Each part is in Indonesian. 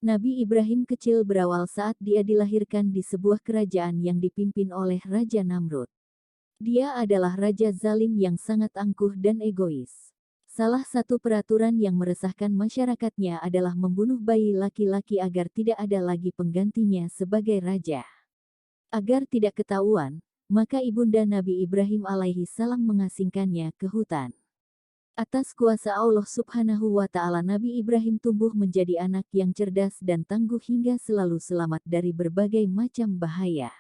Nabi Ibrahim kecil berawal saat dia dilahirkan di sebuah kerajaan yang dipimpin oleh Raja Namrud. Dia adalah raja zalim yang sangat angkuh dan egois. Salah satu peraturan yang meresahkan masyarakatnya adalah membunuh bayi laki-laki agar tidak ada lagi penggantinya sebagai raja. Agar tidak ketahuan, maka ibunda Nabi Ibrahim alaihi salam mengasingkannya ke hutan. Atas kuasa Allah Subhanahu wa Ta'ala, Nabi Ibrahim tumbuh menjadi anak yang cerdas dan tangguh hingga selalu selamat dari berbagai macam bahaya.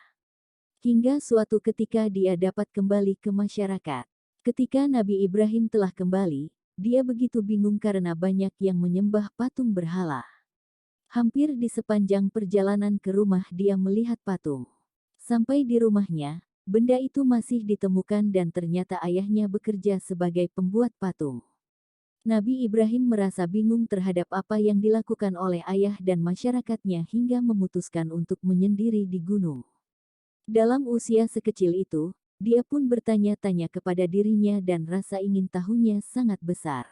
Hingga suatu ketika dia dapat kembali ke masyarakat. Ketika Nabi Ibrahim telah kembali, dia begitu bingung karena banyak yang menyembah patung berhala. Hampir di sepanjang perjalanan ke rumah dia melihat patung. Sampai di rumahnya, benda itu masih ditemukan dan ternyata ayahnya bekerja sebagai pembuat patung. Nabi Ibrahim merasa bingung terhadap apa yang dilakukan oleh ayah dan masyarakatnya hingga memutuskan untuk menyendiri di gunung. Dalam usia sekecil itu, dia pun bertanya-tanya kepada dirinya dan rasa ingin tahunya sangat besar.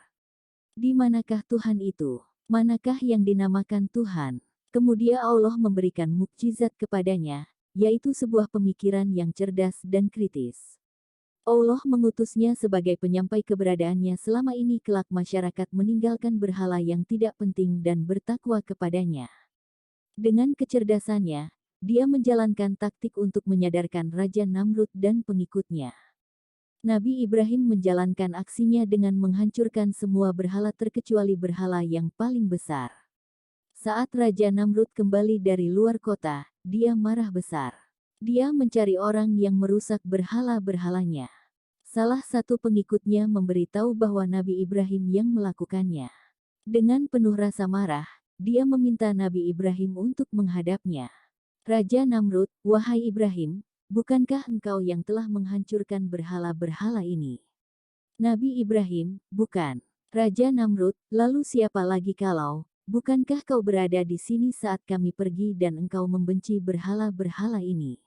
Di manakah Tuhan itu? Manakah yang dinamakan Tuhan? Kemudian Allah memberikan mukjizat kepadanya, yaitu sebuah pemikiran yang cerdas dan kritis. Allah mengutusnya sebagai penyampai keberadaannya selama ini kelak masyarakat meninggalkan berhala yang tidak penting dan bertakwa kepadanya. Dengan kecerdasannya, dia menjalankan taktik untuk menyadarkan Raja Namrud dan pengikutnya. Nabi Ibrahim menjalankan aksinya dengan menghancurkan semua berhala terkecuali berhala yang paling besar. Saat Raja Namrud kembali dari luar kota, dia marah besar. Dia mencari orang yang merusak berhala-berhalanya. Salah satu pengikutnya memberitahu bahwa Nabi Ibrahim yang melakukannya. Dengan penuh rasa marah, dia meminta Nabi Ibrahim untuk menghadapnya. Raja Namrud, wahai Ibrahim, bukankah engkau yang telah menghancurkan berhala-berhala ini? Nabi Ibrahim, bukan. Raja Namrud, lalu siapa lagi kalau, bukankah kau berada di sini saat kami pergi dan engkau membenci berhala-berhala ini?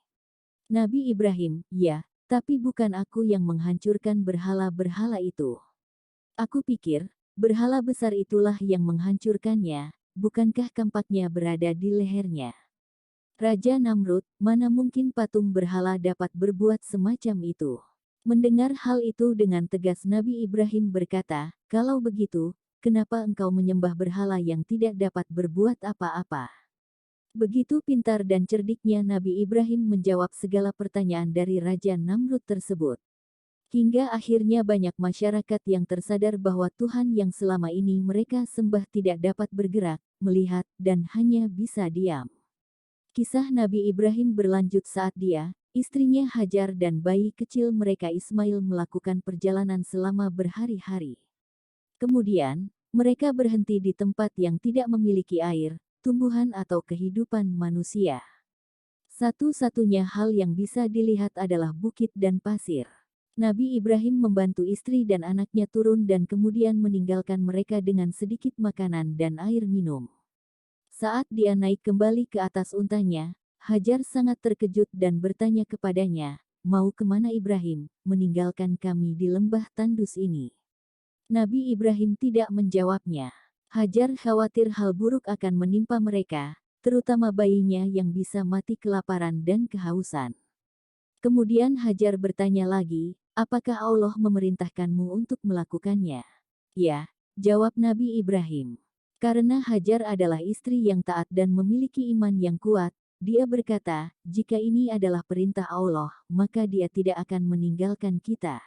Nabi Ibrahim, ya, tapi bukan aku yang menghancurkan berhala-berhala itu. Aku pikir, berhala besar itulah yang menghancurkannya, bukankah kampaknya berada di lehernya? Raja Namrud, mana mungkin patung berhala dapat berbuat semacam itu? Mendengar hal itu dengan tegas Nabi Ibrahim berkata, kalau begitu, kenapa engkau menyembah berhala yang tidak dapat berbuat apa-apa? Begitu pintar dan cerdiknya Nabi Ibrahim menjawab segala pertanyaan dari Raja Namrud tersebut. Hingga akhirnya banyak masyarakat yang tersadar bahwa Tuhan yang selama ini mereka sembah tidak dapat bergerak, melihat, dan hanya bisa diam. Kisah Nabi Ibrahim berlanjut saat dia, istrinya Hajar dan bayi kecil mereka Ismail melakukan perjalanan selama berhari-hari. Kemudian, mereka berhenti di tempat yang tidak memiliki air, tumbuhan atau kehidupan manusia. Satu-satunya hal yang bisa dilihat adalah bukit dan pasir. Nabi Ibrahim membantu istri dan anaknya turun dan kemudian meninggalkan mereka dengan sedikit makanan dan air minum. Saat dia naik kembali ke atas untanya, Hajar sangat terkejut dan bertanya kepadanya, "Mau kemana Ibrahim, meninggalkan kami di lembah tandus ini?" Nabi Ibrahim tidak menjawabnya. Hajar khawatir hal buruk akan menimpa mereka, terutama bayinya yang bisa mati kelaparan dan kehausan. Kemudian Hajar bertanya lagi, "Apakah Allah memerintahkanmu untuk melakukannya?" "Ya," jawab Nabi Ibrahim. Karena Hajar adalah istri yang taat dan memiliki iman yang kuat, dia berkata, "Jika ini adalah perintah Allah, maka Dia tidak akan meninggalkan kita."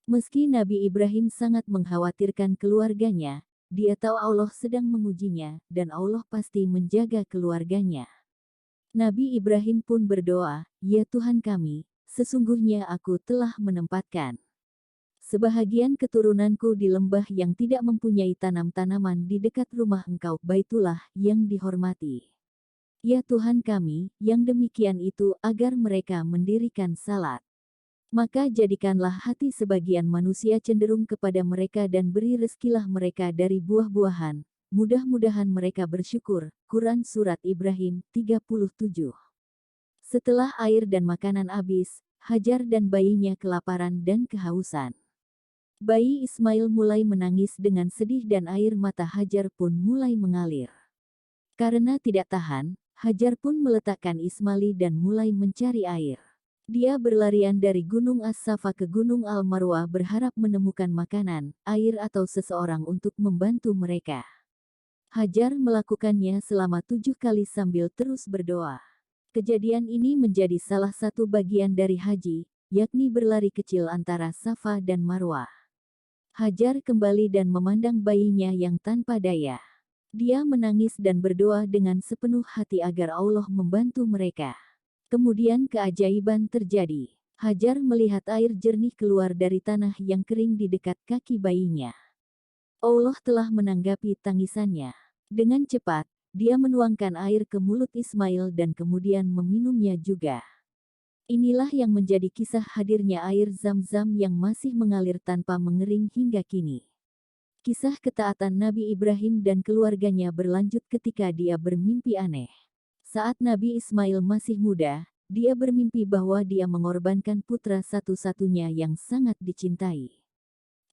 Meski Nabi Ibrahim sangat mengkhawatirkan keluarganya, dia tahu Allah sedang mengujinya, dan Allah pasti menjaga keluarganya. Nabi Ibrahim pun berdoa, "Ya Tuhan kami, sesungguhnya aku telah menempatkan sebahagian keturunanku di lembah yang tidak mempunyai tanam-tanaman di dekat rumah Engkau, Baitullah, yang dihormati. Ya Tuhan kami, yang demikian itu agar mereka mendirikan salat. Maka jadikanlah hati sebagian manusia cenderung kepada mereka dan beri rezekilah mereka dari buah-buahan. Mudah-mudahan mereka bersyukur." Quran Surat Ibrahim 37. Setelah air dan makanan habis, Hajar dan bayinya kelaparan dan kehausan. Bayi Ismail mulai menangis dengan sedih dan air mata Hajar pun mulai mengalir. Karena tidak tahan, Hajar pun meletakkan Ismail dan mulai mencari air. Dia berlarian dari Gunung As-Safa ke Gunung Al-Marwah berharap menemukan makanan, air atau seseorang untuk membantu mereka. Hajar melakukannya selama 7 kali sambil terus berdoa. Kejadian ini menjadi salah satu bagian dari haji, yakni berlari kecil antara Safa dan Marwah. Hajar kembali dan memandang bayinya yang tanpa daya. Dia menangis dan berdoa dengan sepenuh hati agar Allah membantu mereka. Kemudian keajaiban terjadi. Hajar melihat air jernih keluar dari tanah yang kering di dekat kaki bayinya. Allah telah menanggapi tangisannya. Dengan cepat, dia menuangkan air ke mulut Ismail dan kemudian meminumnya juga. Inilah yang menjadi kisah hadirnya air Zam-Zam yang masih mengalir tanpa mengering hingga kini. Kisah ketaatan Nabi Ibrahim dan keluarganya berlanjut ketika dia bermimpi aneh. Saat Nabi Ismail masih muda, dia bermimpi bahwa dia mengorbankan putra satu-satunya yang sangat dicintai.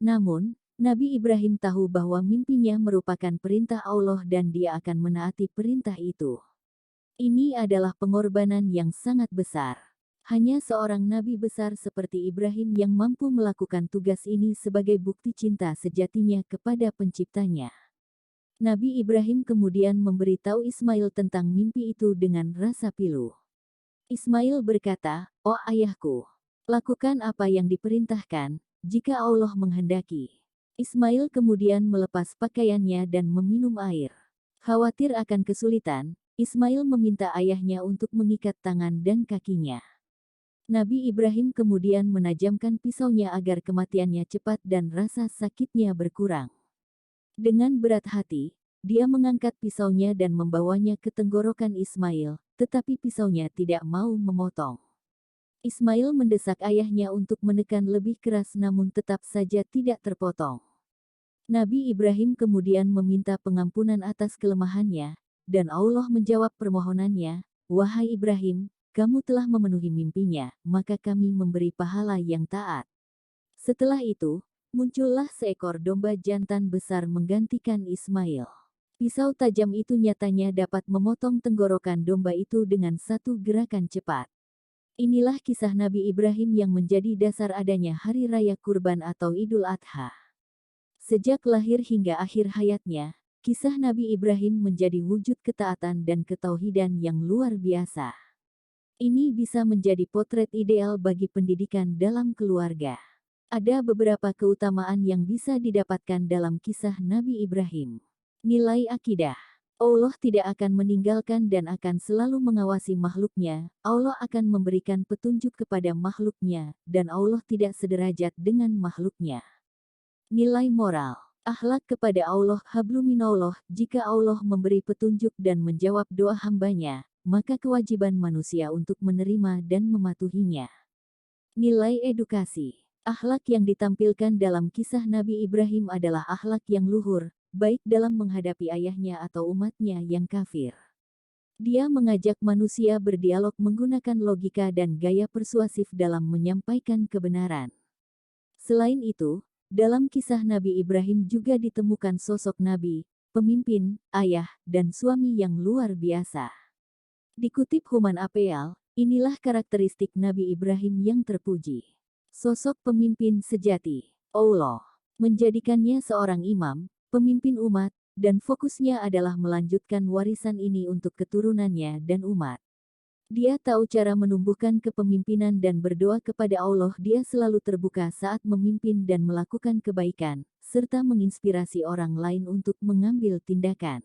Namun, Nabi Ibrahim tahu bahwa mimpinya merupakan perintah Allah dan dia akan menaati perintah itu. Ini adalah pengorbanan yang sangat besar. Hanya seorang nabi besar seperti Ibrahim yang mampu melakukan tugas ini sebagai bukti cinta sejatinya kepada penciptanya. Nabi Ibrahim kemudian memberitahu Ismail tentang mimpi itu dengan rasa pilu. Ismail berkata, "Oh ayahku, lakukan apa yang diperintahkan, jika Allah menghendaki." Ismail kemudian melepas pakaiannya dan meminum air. Khawatir akan kesulitan, Ismail meminta ayahnya untuk mengikat tangan dan kakinya. Nabi Ibrahim kemudian menajamkan pisaunya agar kematiannya cepat dan rasa sakitnya berkurang. Dengan berat hati, dia mengangkat pisaunya dan membawanya ke tenggorokan Ismail, tetapi pisaunya tidak mau memotong. Ismail mendesak ayahnya untuk menekan lebih keras namun tetap saja tidak terpotong. Nabi Ibrahim kemudian meminta pengampunan atas kelemahannya, dan Allah menjawab permohonannya, "Wahai Ibrahim, kamu telah memenuhi mimpinya, maka kami memberi pahala yang taat." Setelah itu, muncullah seekor domba jantan besar menggantikan Ismail. Pisau tajam itu nyatanya dapat memotong tenggorokan domba itu dengan satu gerakan cepat. Inilah kisah Nabi Ibrahim yang menjadi dasar adanya Hari Raya Kurban atau Idul Adha. Sejak lahir hingga akhir hayatnya, kisah Nabi Ibrahim menjadi wujud ketaatan dan ketauhidan yang luar biasa. Ini bisa menjadi potret ideal bagi pendidikan dalam keluarga. Ada beberapa keutamaan yang bisa didapatkan dalam kisah Nabi Ibrahim. Nilai akidah. Allah tidak akan meninggalkan dan akan selalu mengawasi makhluknya. Allah akan memberikan petunjuk kepada makhluknya, dan Allah tidak sederajat dengan makhluknya. Nilai moral. Akhlak kepada Allah habluminallah. Jika Allah memberi petunjuk dan menjawab doa hambanya, maka kewajiban manusia untuk menerima dan mematuhinya. Nilai edukasi. Akhlak yang ditampilkan dalam kisah Nabi Ibrahim adalah akhlak yang luhur, baik dalam menghadapi ayahnya atau umatnya yang kafir. Dia mengajak manusia berdialog menggunakan logika dan gaya persuasif dalam menyampaikan kebenaran. Selain itu, dalam kisah Nabi Ibrahim juga ditemukan sosok nabi, pemimpin, ayah, dan suami yang luar biasa. Dikutip Human Appeal, inilah karakteristik Nabi Ibrahim yang terpuji. Sosok pemimpin sejati. Allah menjadikannya seorang imam, pemimpin umat, dan fokusnya adalah melanjutkan warisan ini untuk keturunannya dan umat. Dia tahu cara menumbuhkan kepemimpinan dan berdoa kepada Allah. Dia selalu terbuka saat memimpin dan melakukan kebaikan, serta menginspirasi orang lain untuk mengambil tindakan.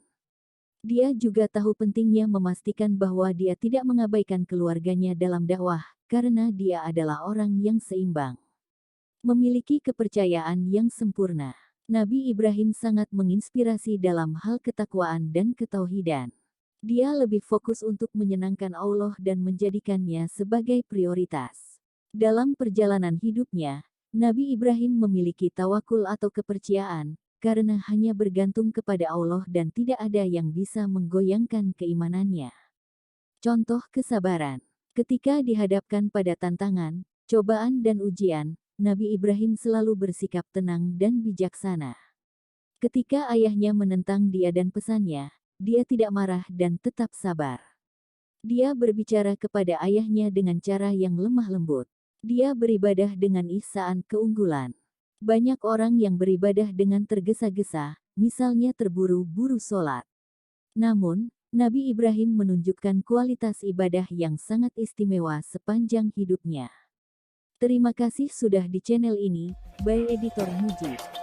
Dia juga tahu pentingnya memastikan bahwa dia tidak mengabaikan keluarganya dalam dakwah, karena dia adalah orang yang seimbang. Memiliki kepercayaan yang sempurna. Nabi Ibrahim sangat menginspirasi dalam hal ketakwaan dan ketauhidan. Dia lebih fokus untuk menyenangkan Allah dan menjadikannya sebagai prioritas. Dalam perjalanan hidupnya, Nabi Ibrahim memiliki tawakul atau kepercayaan, karena hanya bergantung kepada Allah dan tidak ada yang bisa menggoyangkan keimanannya. Contoh kesabaran. Ketika dihadapkan pada tantangan, cobaan dan ujian, Nabi Ibrahim selalu bersikap tenang dan bijaksana. Ketika ayahnya menentang dia dan pesannya, dia tidak marah dan tetap sabar. Dia berbicara kepada ayahnya dengan cara yang lemah lembut. Dia beribadah dengan ihsaan keunggulan. Banyak orang yang beribadah dengan tergesa-gesa, misalnya terburu-buru sholat. Namun, Nabi Ibrahim menunjukkan kualitas ibadah yang sangat istimewa sepanjang hidupnya. Terima kasih sudah di channel ini, by Editor Mujib.